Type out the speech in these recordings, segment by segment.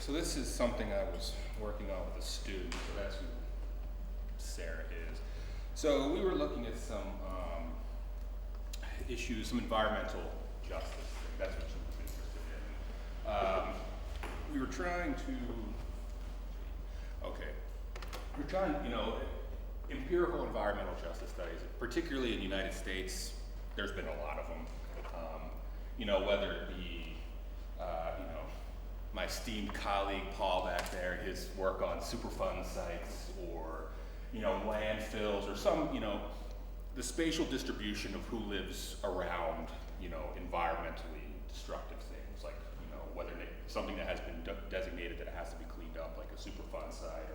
So this is something I was working on with a student, so that's who Sarah is. So we were looking at some issues, some environmental justice. That's what she was interested in. We were trying to, we're trying, empirical environmental justice studies, particularly in the United States, there's been a lot of them. Whether it be, my esteemed colleague Paul back there, his work on Superfund sites, or, landfills, or some, the spatial distribution of who lives around, environmentally destructive things, like, whether something that has been designated that it has to be cleaned up, like a Superfund site,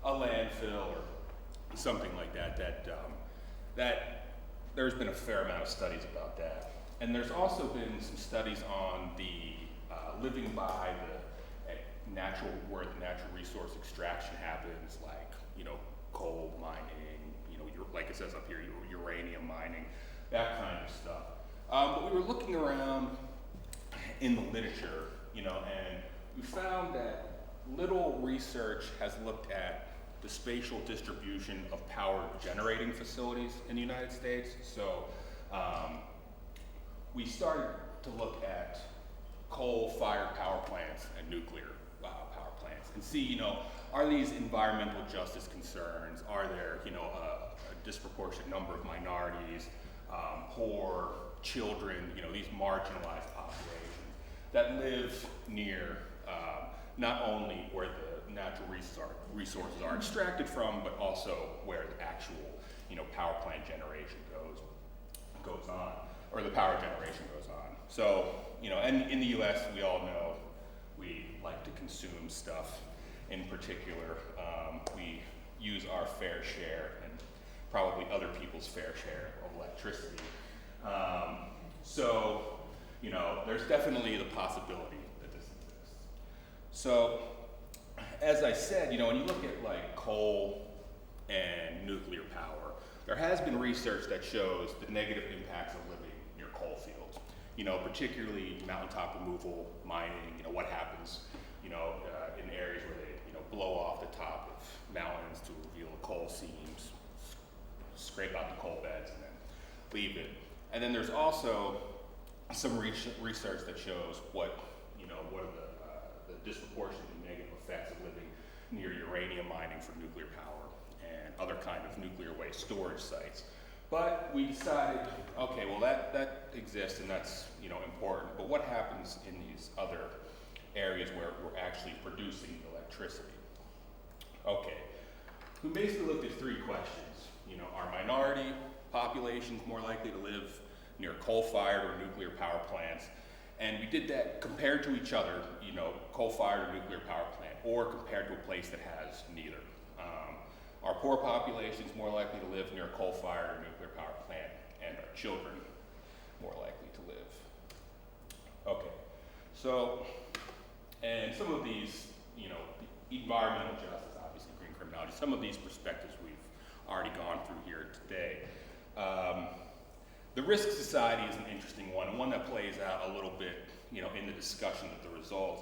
or a landfill, or something like that, that there's been a fair amount of studies about that. And there's also been some studies on the living by where the natural resource extraction happens, like, coal mining, like it says up here, uranium mining, that kind of stuff. But we were looking around in the literature, and we found that little research has looked at the spatial distribution of power generating facilities in the United States. So we started to look at coal-fired power plants and nuclear power plants and see, are these environmental justice concerns? Are there, a disproportionate number of minorities, poor children, these marginalized populations that live near not only where the natural resources are extracted from, but also where the actual, power plant generation goes on, or the power generation goes on. So, and in the US, we all know we like to consume stuff. In particular, we use our fair share and probably other people's fair share of electricity. So, there's definitely the possibility that this exists. So, as I said, when you look at like coal and nuclear power, there has been research that shows the negative impacts of living near coal fields. Particularly mountaintop removal, mining. What happens, in areas where they, blow off the top of mountains to reveal the coal seams, scrape out the coal beds, and then leave it. And then there's also some research that shows what are the disproportionately negative effects of living near uranium mining for nuclear power and other kind of nuclear waste storage sites. But we decided, okay, well that exists and that's important, but what happens in these other areas where we're actually producing electricity? Okay, we basically looked at three questions. Are minority populations more likely to live near coal-fired or nuclear power plants? And we did that compared to each other, coal-fired or nuclear power plant, or compared to a place that has neither. Are poor populations more likely to live near a coal-fired or nuclear power plant, and are children more likely to live? Okay, so, and some of these, environmental justice, obviously green criminology, some of these perspectives we've already gone through here today. The risk society is an interesting one, and one that plays out a little bit, in the discussion of the results.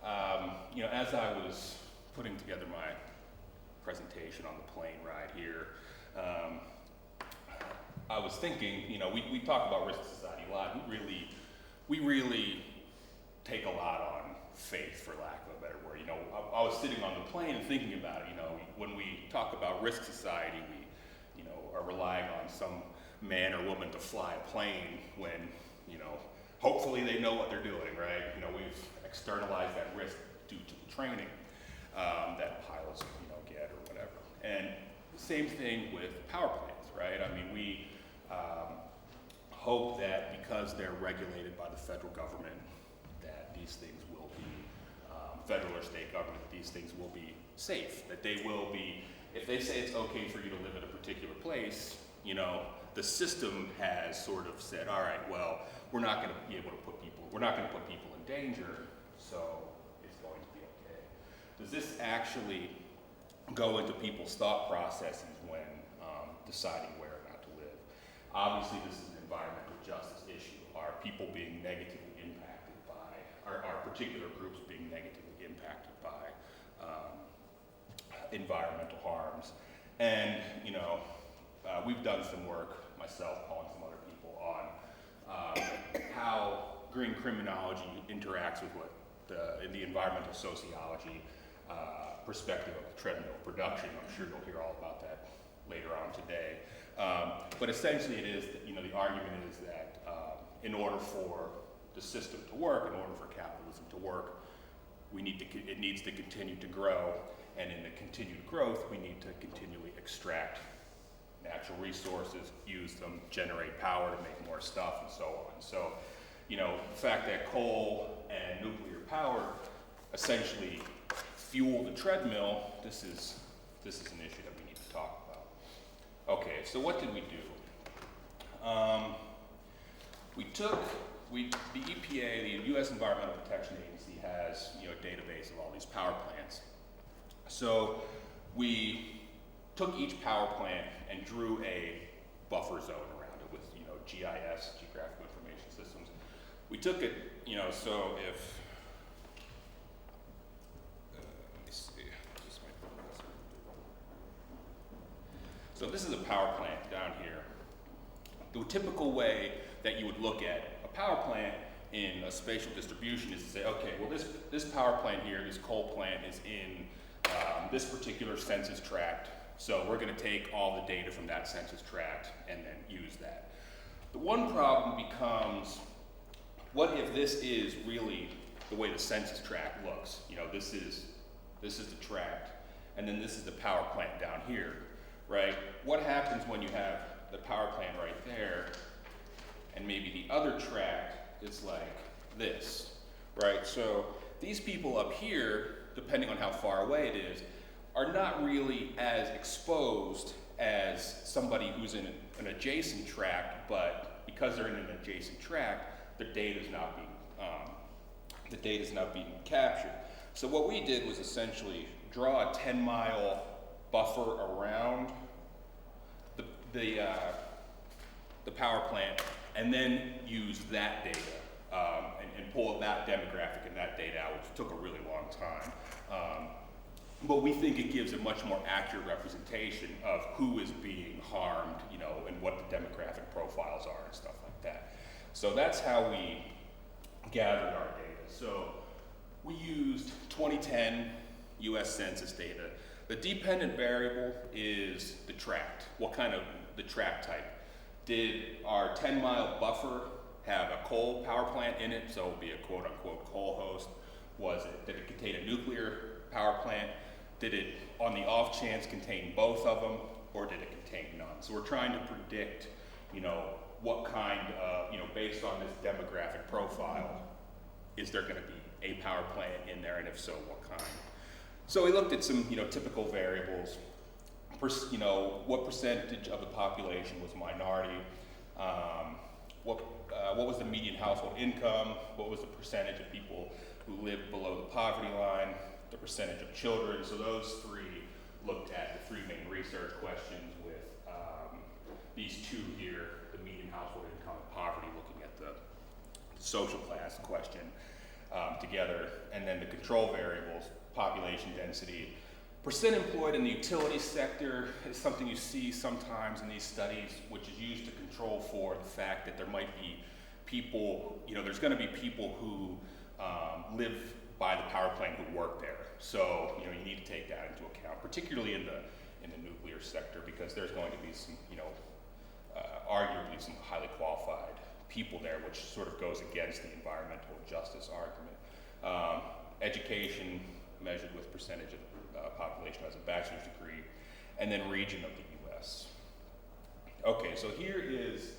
As I was putting together my presentation on the plane ride here, I was thinking, we talk about risk society a lot. We really take a lot on faith, for lack of a better word. I was sitting on the plane and thinking about it. When we talk about risk society, we, are relying on some man or woman to fly a plane when, hopefully they know what they're doing, right? We've externalized that risk due to the training that pilots, get or whatever. And same thing with power plants, right? I mean, we hope that because they're regulated by the federal government, that these things will be, federal or state government, that these things will be safe, that they will be, if they say it's okay for you to live at a particular place, the system has sort of said, all right, well, we're not going to be able to put people in danger, so it's going to be okay. Does this actually go into people's thought processes when deciding where or not to live? Obviously, this is an environmental justice issue. Are people being negatively impacted by, are particular groups being negatively impacted by environmental harms. And we've done some work, myself, Paul, and some other people, on how green criminology interacts with what the environmental sociology perspective of treadmill production. I'm sure you'll hear all about that later on today. But essentially it is, the argument is that in order for the system to work, in order for capitalism to work, it needs to continue to grow, and in the continued growth, we need to continually extract natural resources, use them, generate power to make more stuff, and so on. So, the fact that coal and nuclear power essentially fuel the treadmill, this is an issue that we need to talk about. Okay, so what did we do? The EPA, the U.S. Environmental Protection Agency, has a database of all these power plants. So we took each power plant and drew a buffer zone around it with GIS, Geographic Information Systems. We took it, so if let me see, so this is a power plant down here. The typical way that you would look at a power plant in a spatial distribution is to say, okay, well this power plant here, this coal plant is in this particular census tract, so we're going to take all the data from that census tract and then use that. The one problem becomes, what if this is really the way the census tract looks? This is the tract, and then this is the power plant down here, right? What happens when you have the power plant right there, and maybe the other tract is like this, right? So these people up here, depending on how far away it is, are not really as exposed as somebody who's in an adjacent tract, but because they're in an adjacent tract, the data's not being captured. So what we did was essentially draw a 10-mile buffer around the power plant, and then use that data and pull that demographic and that data out, which took a really long time. But we think it gives a much more accurate representation of who is being harmed, and what the demographic profiles are and stuff like that. So that's how we gathered our data. So we used 2010 US Census data. The dependent variable is the tract. What kind of the tract type? Did our 10-mile buffer have a coal power plant in it, so it would be a quote-unquote coal host? Did it contain a nuclear power plant? Did it, on the off chance, contain both of them, or did it contain none? So we're trying to predict, what kind of, based on this demographic profile, is there going to be a power plant in there, and if so, what kind? So we looked at some, typical variables. What percentage of the population was minority? What was the median household income? What was the percentage of people who lived below the poverty line? The percentage of children. So those three looked at the three main research questions, with these two here, the median household income and poverty, looking at the social class question together, and then the control variables, population density. Percent employed in the utility sector is something you see sometimes in these studies, which is used to control for the fact that there might be people, there's going to be people who live by the power plant who work there. So, you need to take that into account, particularly in the nuclear sector, because there's going to be some, arguably some highly qualified people there, which sort of goes against the environmental justice argument. Education measured with percentage of the population who has a bachelor's degree, and then region of the US. Okay, so here is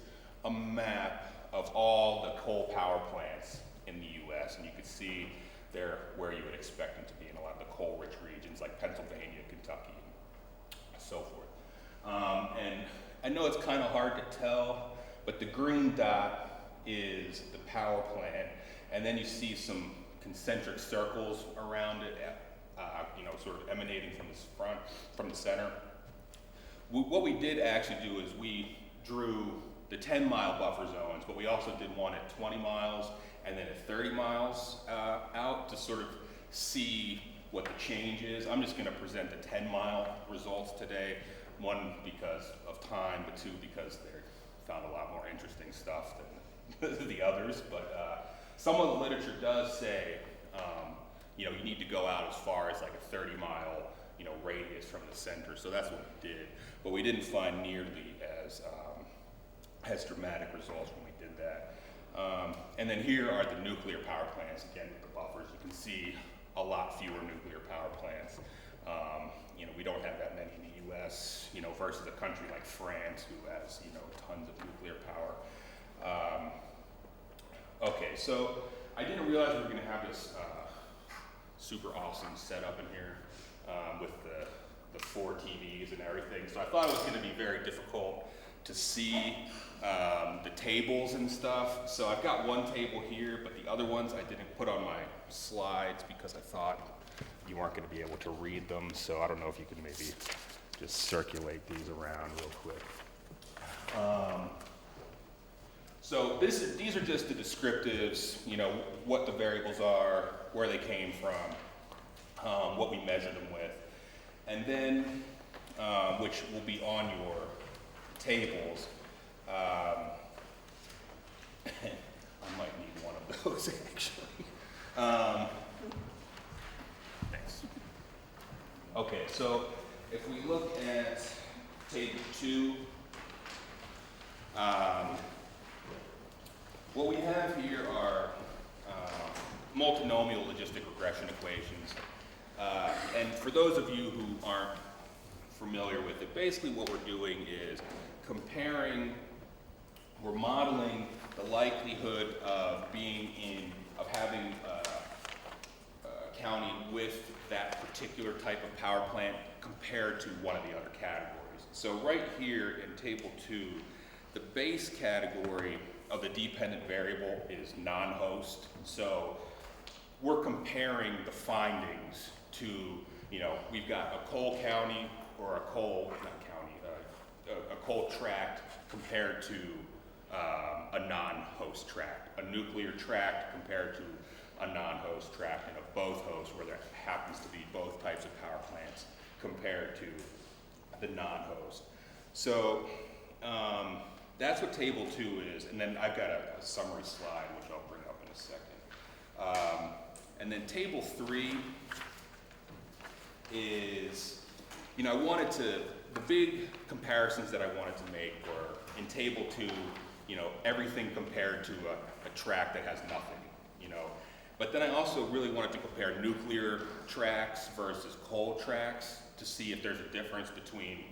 a map of all the coal power plants in the US, and you can see there where you would expect them to be in a lot of the coal-rich regions like Pennsylvania, Kentucky, and so forth. And I know it's kind of hard to tell, but the green dot is the power plant, and then you see some concentric circles around it, sort of emanating from the center. What we did actually do is we drew the 10-mile buffer zones, but we also did one at 20 miles and then at 30 miles out to sort of see what the change is. I'm just gonna present the 10-mile results today. One, because of time, but two, because they found a lot more interesting stuff than the others. But some of the literature does say, you need to go out as far as like a 30-mile, radius from the center. So that's what we did. But we didn't find nearly as dramatic results when we did that. And then here are the nuclear power plants, again with the buffers. You can see a lot fewer nuclear power plants. We don't have that many in the US, versus a country like France who has, tons of nuclear power. Okay, so I didn't realize we were gonna have this super awesome setup in here with the 4 TVs and everything. So I thought it was gonna be very difficult to see the tables and stuff. So I've got one table here, but the other ones I didn't put on my slides because I thought you weren't going to be able to read them. So I don't know if you could maybe just circulate these around real quick. So these are just the descriptives, what the variables are, where they came from, what we measure them with. And then, which will be on your tables. I might need one of those actually. Thanks. Okay, so if we look at table 2, what we have here are multinomial logistic regression equations. And for those of you who aren't familiar with it, basically what we're doing is we're modeling the likelihood of having a county with that particular type of power plant compared to one of the other categories. So right here in table 2, the base category of the dependent variable is non-host. So we're comparing the findings to, we've got a coal county or a coal tract compared to a non-host tract, a nuclear tract compared to a non-host tract, and a both host where there happens to be both types of power plants compared to the non-host. So that's what table 2 is, and then I've got a summary slide which I'll bring up in a second. And then table 3 is, the big comparisons that I wanted to make were in table 2, everything compared to a tract that has nothing, But then I also really wanted to compare nuclear tracts versus coal tracts to see if there's a difference between,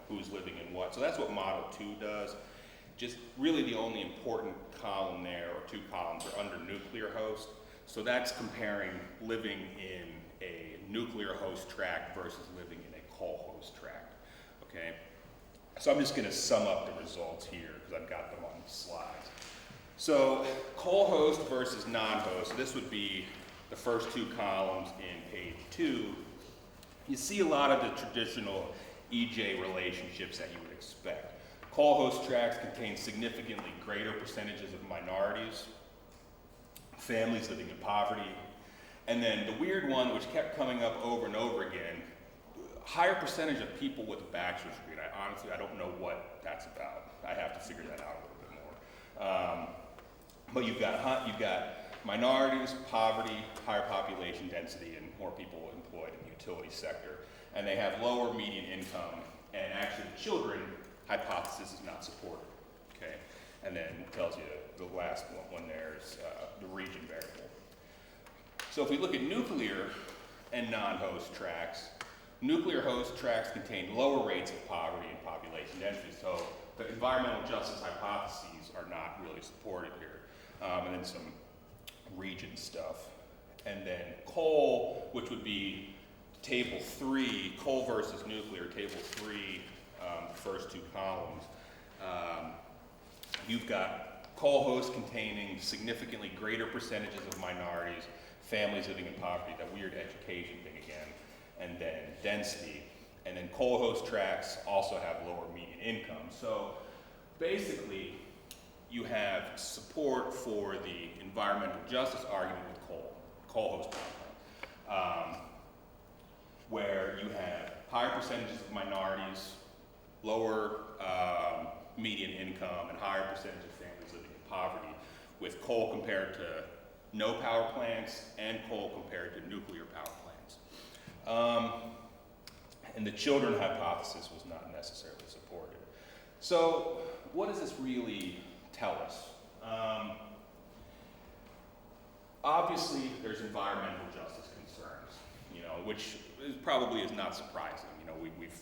who's living in what. So that's what model 2 does. Just really the only important column there, or 2 columns, are under nuclear host. So that's comparing living in a nuclear host tract versus living in a coal host tract, okay? So I'm just gonna sum up the results here because I've got them on the slides. So coal host versus non-host, so this would be the first 2 columns in page 2. You see a lot of the traditional EJ relationships that you would expect. Coal host tracts contain significantly greater percentages of minorities, families living in poverty, and then the weird one, which kept coming up over and over again, higher percentage of people with a bachelor's degree. Honestly, I don't know what that's about. I have to figure that out a little bit more. But you've got minorities, poverty, higher population density, and more people employed in the utility sector. And they have lower median income, and actually the children hypothesis is not supported, okay? And then it tells you the last one there is the region variable. So if we look at nuclear and non-host tracts, nuclear host tracts contain lower rates of poverty and population density, so the environmental justice hypotheses are not really supported here. And then some region stuff. And then coal, which would be table 3, coal versus nuclear, table 3, the first 2 columns. You've got coal hosts containing significantly greater percentages of minorities, families living in poverty, that weird education thing again, and then density. And then coal host tracts also have lower median income. So basically, you have support for the environmental justice argument with coal host power where you have higher percentages of minorities, lower median income, and higher percentage of families living in poverty, with coal compared to no power plants and coal compared to nuclear power plants. And the children hypothesis was not necessarily supported. So what does this really tell us? Obviously, there's environmental justice concerns, which probably is not surprising.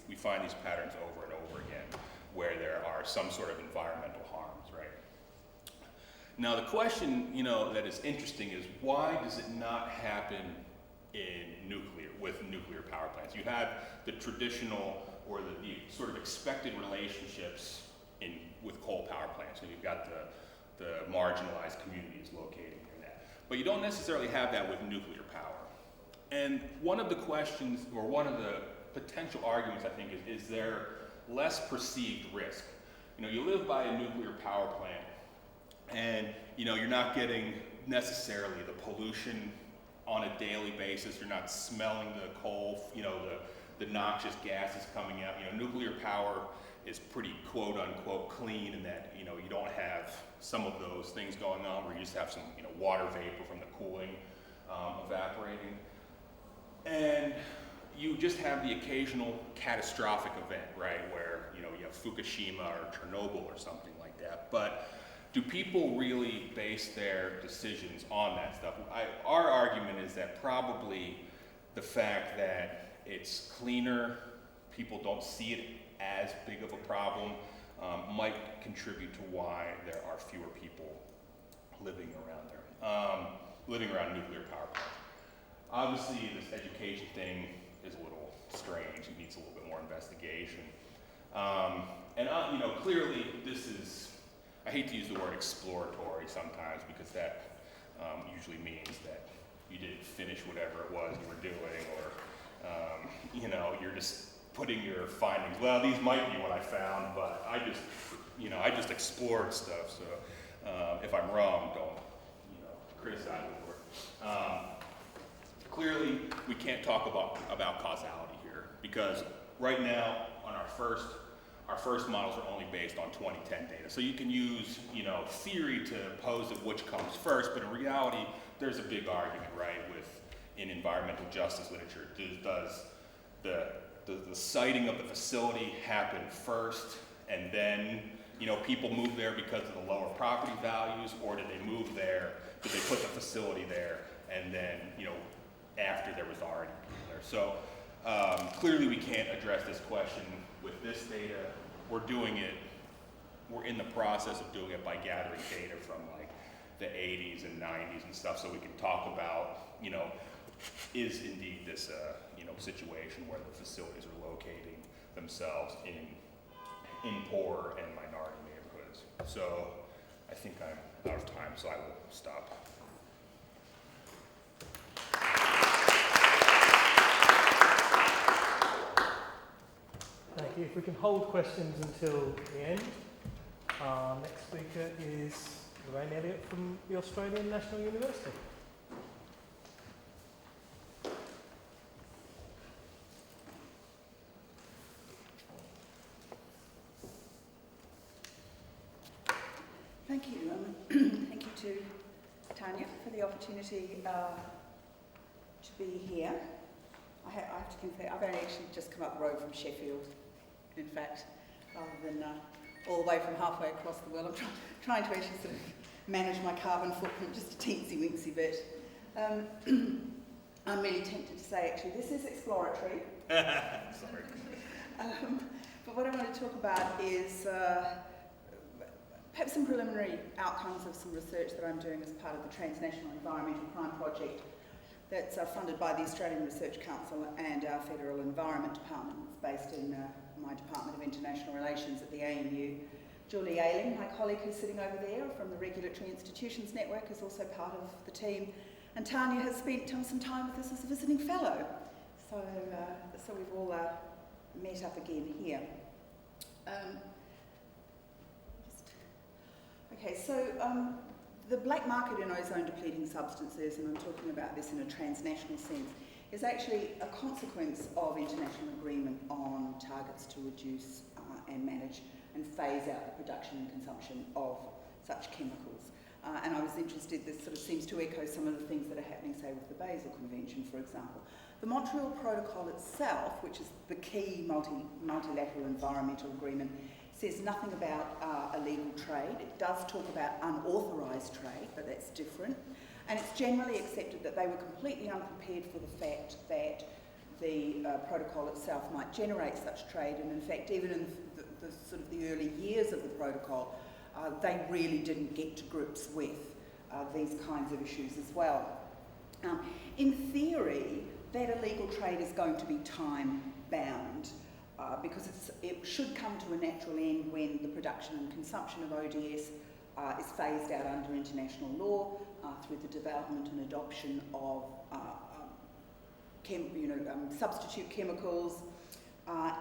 We find these patterns over and over again where there are some sort of environmental harms, right? Now, the question, that is interesting is why does it not happen with nuclear power plants? You have the traditional or the sort of expected relationships with coal power plants. So you've got the marginalized communities located in that. But you don't necessarily have that with nuclear power. And one of the questions, or one of the potential arguments, I think, is there less perceived risk? You live by a nuclear power plant, and you're not getting necessarily the pollution on a daily basis. You're not smelling the coal, the noxious gases coming out. Nuclear power is pretty quote unquote clean in that you don't have some of those things going on where you just have some water vapor from the cooling evaporating. And you just have the occasional catastrophic event, right, where you have Fukushima or Chernobyl or something like that. But do people really base their decisions on that stuff? Our argument is that probably the fact that it's cleaner, people don't see it as big of a problem, might contribute to why there are fewer people living around nuclear power plants. Obviously, this education thing is a little strange. It needs a little bit more investigation. Clearly, this is, I hate to use the word exploratory sometimes because that usually means that you didn't finish whatever it was you were doing, or you're just putting your findings. Well, these might be what I found, but I just explored stuff. So if I'm wrong, don't criticize me for it. Clearly, we can't talk about causality here because right now on our first models are only based on 2010 data. So you can use theory to pose at which comes first, but in reality, there's a big argument, right, in environmental justice literature. Does the siting of the facility happen first, and then people move there because of the lower property values, or did they move there? Did they put the facility there, and then after there was already people there? So clearly, we can't address this question with this data. We're in the process of doing it by gathering data from like the 80s and 90s and stuff, so we can talk about is indeed this situation where the facilities are locating themselves in poor and minority neighborhoods. So I think I'm out of time, so I will stop. Thank you. If we can hold questions until the end. Our next speaker is Lorraine Elliott from the Australian National University. Thank you. Thank you to Tanya for the opportunity to be here. I have to confess, I've only actually just come up the road from Sheffield, in fact, rather than all the way from halfway across the world. I'm trying to actually sort of manage my carbon footprint just a teensy-weensy bit. I'm really tempted to say, actually, this is exploratory. Sorry. But what I want to talk about is perhaps some preliminary outcomes of some research that I'm doing as part of the Transnational Environmental Crime Project that's funded by the Australian Research Council and our Federal Environment Department. It's based in my Department of International Relations at the ANU. Julie Ayling, my colleague who's sitting over there from the Regulatory Institutions Network, is also part of the team. And Tanya has spent some time with us as a visiting fellow. So we've all met up again here. the black market in ozone depleting substances, and I'm talking about this in a transnational sense, is actually a consequence of international agreement on targets to reduce and manage and phase out the production and consumption of such chemicals. And I was interested, this sort of seems to echo some of the things that are happening, say, with the Basel Convention, for example. The Montreal Protocol itself, which is the key multilateral environmental agreement, says nothing about illegal trade. It does talk about unauthorised trade, but that's different. And it's generally accepted that they were completely unprepared for the fact that the protocol itself might generate such trade, and in fact, even in the sort of the early years of the protocol, they really didn't get to grips with these kinds of issues as well. In theory, that illegal trade is going to be time-bound because it should come to a natural end when the production and consumption of ODS is phased out under international law through the development and adoption of substitute chemicals,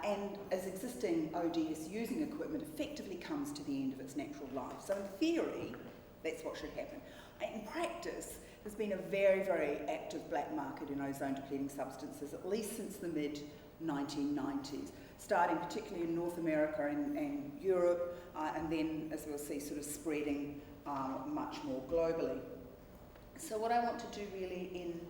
and as existing ODS using equipment effectively comes to the end of its natural life. So in theory, that's what should happen. In practice, there's been a very, very active black market in ozone-depleting substances, at least since the mid-1990s, starting particularly in North America and Europe, and then, as we'll see, sort of spreading much more globally. So what I want to do really in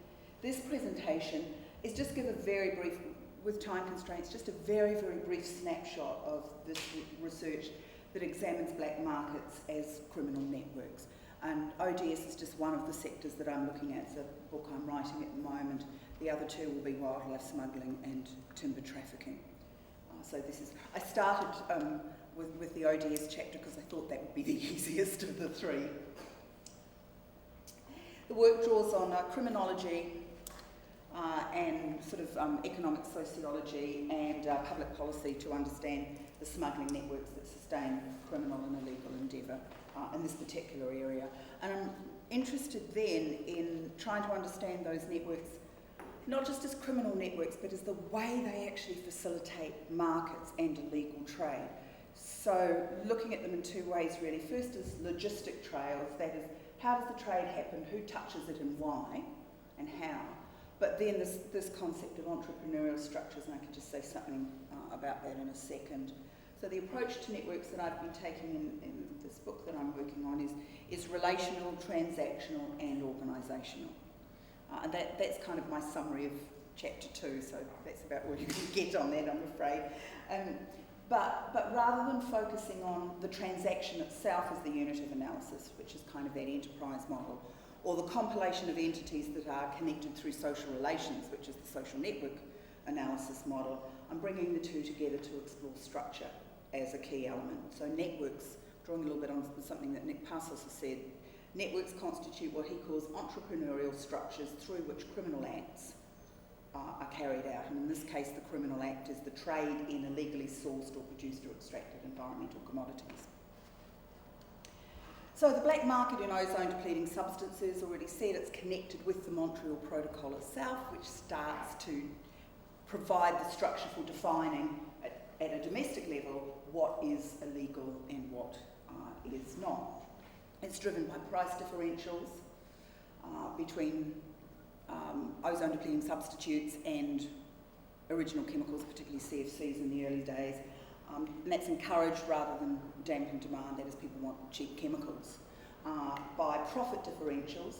this presentation is just give a very brief, with time constraints, just a very, very brief snapshot of this research that examines black markets as criminal networks. And ODS is just one of the sectors that I'm looking at. It's a book I'm writing at the moment. The other two will be wildlife smuggling and timber trafficking. So this is, I started with the ODS chapter because I thought that would be the easiest of the three. The work draws on criminology and sort of economic sociology and public policy to understand the smuggling networks that sustain criminal and illegal endeavour in this particular area. And I'm interested then in trying to understand those networks, not just as criminal networks, but as the way they actually facilitate markets and illegal trade. So looking at them in two ways really. First is logistic trails, that is, how does the trade happen, who touches it and why, and how. But then this concept of entrepreneurial structures, and I can just say something about that in a second. So the approach to networks that I've been taking in this book that I'm working on is relational, transactional and organisational. And that's kind of my summary of chapter 2, so that's about all you can get on that, I'm afraid. But rather than focusing on the transaction itself as the unit of analysis, which is kind of that enterprise model, or the compilation of entities that are connected through social relations, which is the social network analysis model, I'm bringing the two together to explore structure as a key element. So networks, drawing a little bit on something that Nick Passos has said, networks constitute what he calls entrepreneurial structures through which criminal acts are carried out. And in this case, the criminal act is the trade in illegally sourced or produced or extracted environmental commodities. So the black market in ozone-depleting substances, already said, it's connected with the Montreal Protocol itself, which starts to provide the structure for defining at a domestic level what is illegal and what is not. It's driven by price differentials between ozone-depleting substitutes and original chemicals, particularly CFCs in the early days. And that's encouraged rather than dampened demand, that is, people want cheap chemicals. By profit differentials,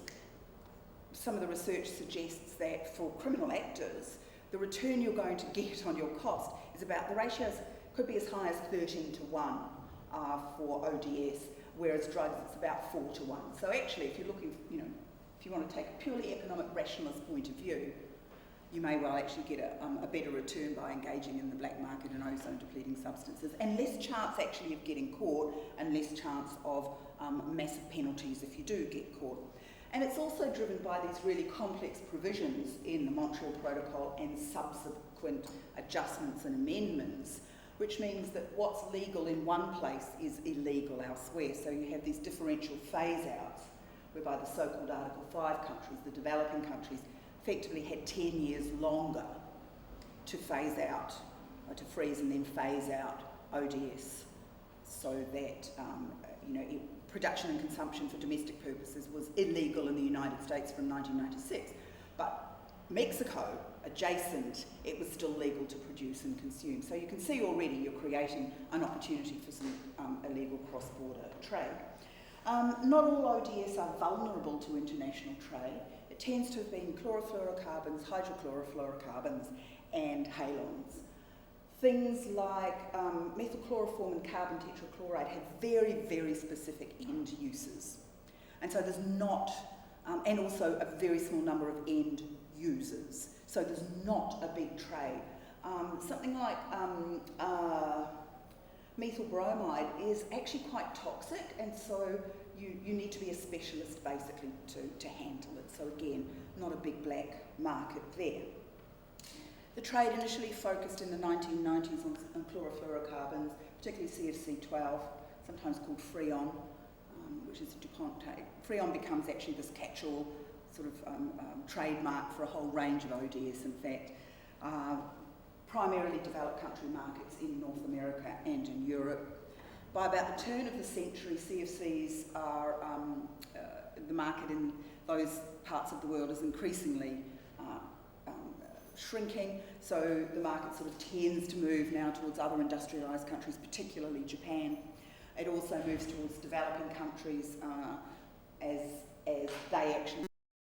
some of the research suggests that for criminal actors, the return you're going to get on your cost is about, the ratios could be as high as 13 to 1 for ODS, whereas drugs it's about 4 to 1. So actually, if you're looking, if you want to take a purely economic rationalist point of view, you may well actually get a better return by engaging in the black market in ozone-depleting substances, and less chance actually of getting caught, and less chance of massive penalties if you do get caught. And it's also driven by these really complex provisions in the Montreal Protocol and subsequent adjustments and amendments, which means that what's legal in one place is illegal elsewhere. So you have these differential phase-outs, whereby the so-called Article 5 countries, the developing countries, effectively had 10 years longer to phase out, or to freeze and then phase out ODS, so that production and consumption for domestic purposes was illegal in the United States from 1996. But Mexico adjacent, it was still legal to produce and consume. So you can see already you're creating an opportunity for some illegal cross-border trade. Not all ODS are vulnerable to international trade. It tends to have been chlorofluorocarbons, hydrochlorofluorocarbons, and halons. Things like methylchloroform and carbon tetrachloride have very, very specific end uses. And so there's not, and also a very small number of end users. So there's not a big trade. Something like methyl bromide is actually quite toxic, and so you need to be a specialist basically to handle it. So again, not a big black market there. The trade initially focused in the 1990s on chlorofluorocarbons, particularly CFC12, sometimes called Freon, which is a DuPont tape. Freon becomes actually this catch-all sort of trademark for a whole range of ODS, in fact. Primarily developed country markets in North America and in Europe. By about the turn of the century, CFCs are, the market in those parts of the world is increasingly shrinking, so the market sort of tends to move now towards other industrialised countries, particularly Japan. It also moves towards developing countries as they actually